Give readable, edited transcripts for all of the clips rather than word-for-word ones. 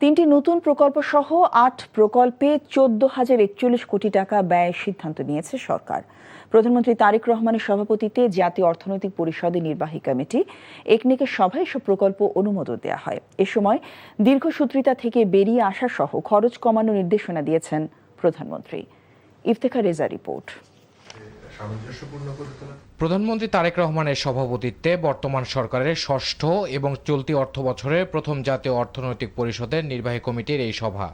তিনটি নতুন প্রকল্প সহ ৮ প্রকল্পে ১৪,০৪১ কোটি টাকা ব্যয়ের সিদ্ধান্ত নিয়েছে সরকার। প্রধানমন্ত্রী তারেক রহমানের সভাপতিত্বে জাতীয় অর্থনৈতিক পরিষদের নির্বাহী কমিটি একনেকের সভায় এসব প্রকল্প অনুমোদন দেওয়া হয়। এ সময় দীর্ঘসূত্রিতা থেকে বেরিয়ে আসা সহ খরচ কমানোর নির্দেশনা দিয়েছেন প্রধানমন্ত্রী। ইফতেখার রেজা রিপোর্ট। প্রধানমন্ত্রী তারেক রহমানের সভাপতিত্বে বর্তমান সরকারের ষষ্ঠ এবং চলতি অর্থ বছরের প্রথম জাতীয় অর্থনৈতিক পরিষদের নির্বাহী কমিটির এই সভা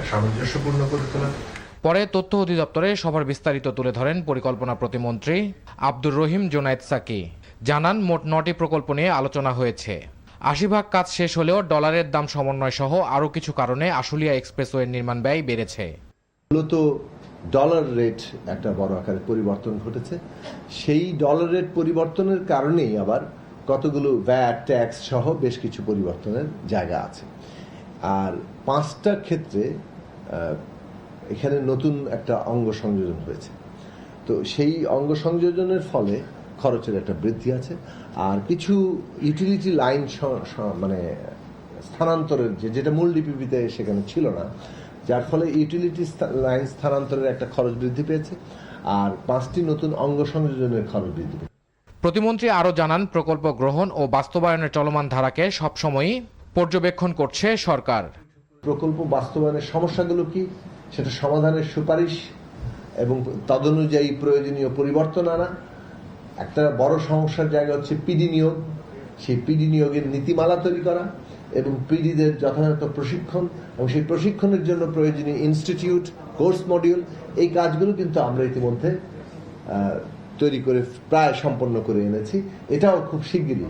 সামঞ্জস্যপূর্ণ করে তোলা। পরে তথ্য অধিদপ্তরে সভার বিস্তারিত তুলে ধরেন পরিকল্পনা প্রতিমন্ত্রী আব্দুর রহিম জোনায়েদ সাকি। জানান, মোট 9টি প্রকল্প নিয়ে আলোচনা হয়েছে। ৮০% কাজ শেষ হলেও ডলারের দাম সমন্বয় সহ আরও কিছু কারণে আশুলিয়া এক্সপ্রেসওয়ের নির্মাণ ব্যয় বেড়েছে। মূলত ডলার রেট একটা বড় আকারে পরিবর্তন ঘটেছে। সেই ডলার রেট পরিবর্তনের কারণেই আবার কতগুলো ভ্যাট ট্যাক্স সহ বেশ কিছু পরিবর্তনের জায়গা আছে। আর 5টা ক্ষেত্রে এখানে নতুন একটা অঙ্গ সংযোজন হয়েছে। তো সেই অঙ্গ সংযোজনের ফলে খরচের একটা বৃদ্ধি আছে। আর কিছু ইউটিলিটি লাইন মানে স্থানান্তরের যেটা মূল ডিপিপিতে সেখানে ছিল না, যার ফলে ইউটিলিটি লাইন স্থানান্তরের একটা খরচ বৃদ্ধি পেয়েছে। আর 5টি নতুন অঙ্গ সংযোজনের খরচ বৃদ্ধি পেয়েছে। প্রতিমন্ত্রী আরও জানান, প্রকল্প গ্রহণ ও বাস্তবায়নের চলমান ধারাকে সবসময়ই পর্যবেক্ষণ করছে সরকার। প্রকল্প বাস্তবায়নের সমস্যাগুলো কি, সেটা সমাধানের সুপারিশ এবং তদনুযায়ী প্রয়োজনীয় পরিবর্তন আনা। একটা বড় সমস্যার জায়গা হচ্ছে পিডি নিয়োগ। সেই পিডি নিয়োগের নীতিমালা তৈরি করা এবং পিডিদের যথাযথ প্রশিক্ষণ এবং সেই প্রশিক্ষণের জন্য প্রয়োজনীয় ইনস্টিটিউট, কোর্স মডিউল, এই কাজগুলো কিন্তু আমরা ইতিমধ্যে তৈরি করে প্রায় সম্পন্ন করে এনেছি। এটাও খুব শিগগিরই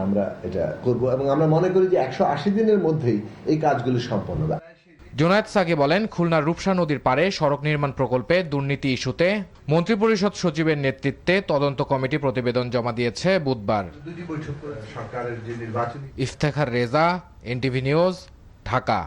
আমরা এটা করব এবং আমরা মনে করি যে 180 দিনের মধ্যেই এই কাজগুলো সম্পন্ন হবে। জোনায়েদ সাকি বলেন, খুলনার রূপসা নদীর পাড়ে সড়ক নির্মাণ প্রকল্পে দুর্নীতি ইস্যুতে মন্ত্রিপরিষদ সচিবের নেতৃত্বে তদন্ত কমিটি প্রতিবেদন জমা দিয়েছে বুধবার। সরকারের যে নির্বাচনী ইফতেখার রেজা, এনটিভি নিউজ, ঢাকা।